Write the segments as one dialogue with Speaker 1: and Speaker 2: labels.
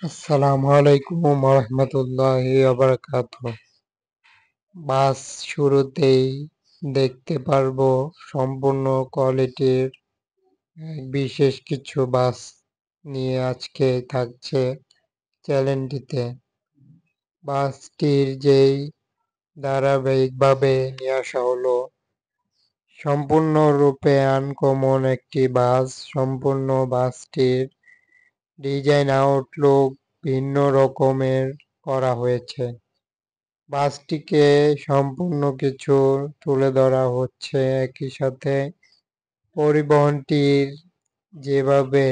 Speaker 1: আসসালামু আলাইকুম ওরহমতুল্লাহি ওয়াবারাকাতুহু। বাস শুরুতেই দেখতে পারবো সম্পূর্ণ কোয়ালিটির বিশেষ কিছু বাস নিয়ে আজকে থাকছে চ্যানেলটিতে। বাসটির যেই ধারাবাহিকভাবে নিয়ে আসা হলো সম্পূর্ণরূপে আনকমন একটি বাস। সম্পূর্ণ বাসটির ডিজাইন আউটলুক ভিন্ন রকমের করা হয়েছে। বাসটিকে সম্পূর্ণ কিছু তুলে ধরা হচ্ছে, একই সাথে পরিবহনটির যেভাবে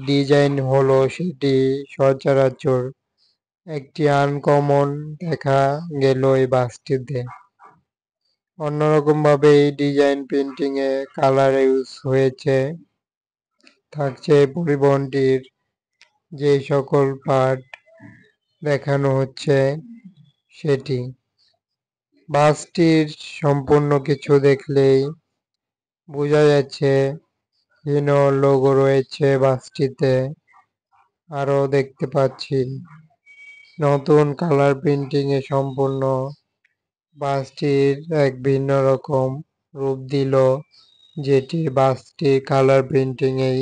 Speaker 1: ডিজাইন হলো সেটি সচরাচর একটি আনকমন দেখা গেল এই বাসটিতে। অন্যরকম ভাবে এই ডিজাইন প্রিন্টিং এ কালার ইউজ হয়েছে। থাকছে পরিবহনটির যে সকল পার্ট দেখানো হচ্ছে সেটি। বাসটির সম্পূর্ণ কিছু দেখলেই বোঝা যাচ্ছে হিনো লোগো রয়েছে বাসটিতে। আরো দেখতে পাচ্ছি নতুন কালার প্রিন্টিং এ সম্পূর্ণ বাসটির এক ভিন্ন রকম রূপ দিল, যেটি বাসটির কালার প্রিন্টিং এই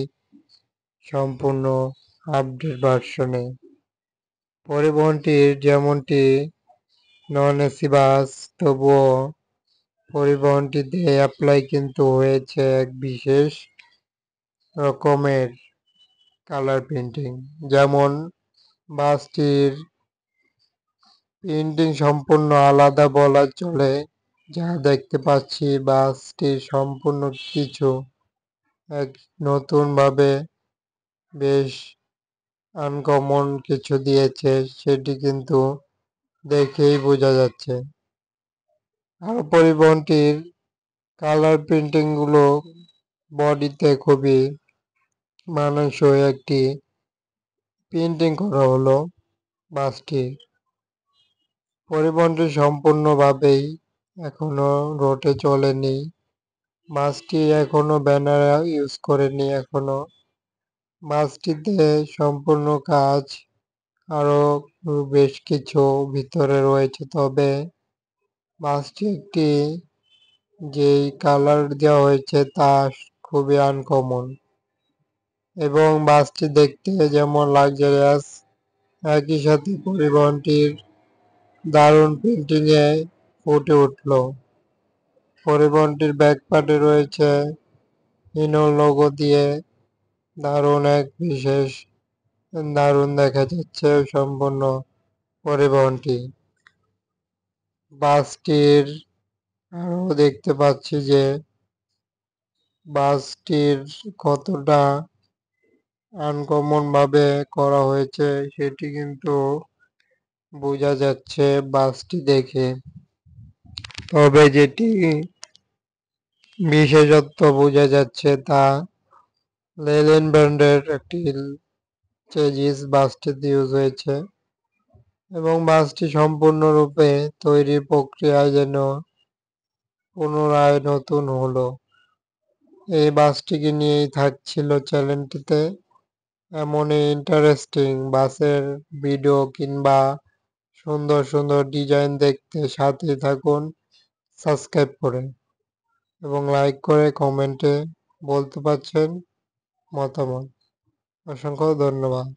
Speaker 1: সম্পূর্ণ আপডেট ভার্সনে। পরিবহনটির যেমনটি নন এসি বাস, তবুও পরিবহনটিতে অ্যাপ্লাই কিন্তু হয়েছে এক বিশেষ রকমের কালার প্রিন্টিং। যেমন বাসটির প্রিন্টিং সম্পূর্ণ আলাদা বলা চলে। যা দেখতে পাচ্ছি বাসটির সম্পূর্ণ কিছু এক নতুনভাবে বেশ আনকমন কিছু দিয়েছে, সেটি কিন্তু দেখেই বোঝা যাচ্ছে। আর পরিবহনটির কালার প্রিন্টিং গুলো বডিতে খুবই মানানসই একটি প্রিন্টিং করা হলো বাসটির। পরিবহনটি সম্পূর্ণভাবেই এখনো রোডে চলেনি। বাসটি এখনো ব্যানার ইউজ করেনি এখনো। বাসটিতে সম্পূর্ণ কাজ আরো বেশ কিছু ভিতরে রয়েছে, তবে বাসটি একটি যেই কালার দেওয়া হয়েছে তা খুবই আনকমন এবং বাসটি দেখতে যেমন লাক্সারিয়াস, একই সাথে পরিবহনটির দারুণ প্রিন্টিং এ ফুটে উঠল। পরিবহনটির ব্যাক পার্টে রয়েছে হিনো লোগো দিয়ে দারুণ এক বিশেষ দারুণ দেখা যাচ্ছে সম্পূর্ণ পরিবহনটি। বাসটির আরো দেখতে পাচ্ছি যে বাসটির কতটা আনকমন ভাবে করা হয়েছে সেটি কিন্তু বোঝা যাচ্ছে বাসটি দেখে। তবে যেটি বিশেষত্ব বোঝা যাচ্ছে তা লেলেন ব্র্যান্ডের একটি চেজিস বাসটিতে ইউজ হয়েছে এবং বাসটি সম্পূর্ণরূপে তৈরি প্রক্রিয়ায় যেন পুনরায় নতুন হলো। এই বাসটিকে নিয়েই থাকছিল চ্যানেলটিতে। এমনই ইন্টারেস্টিং বাসের ভিডিও কিংবা সুন্দর সুন্দর ডিজাইন দেখতে সাথে থাকুন সাবস্ক্রাইব করে এবং লাইক করে কমেন্টে বলতে পারছেন মতামত। অসংখ্য ধন্যবাদ।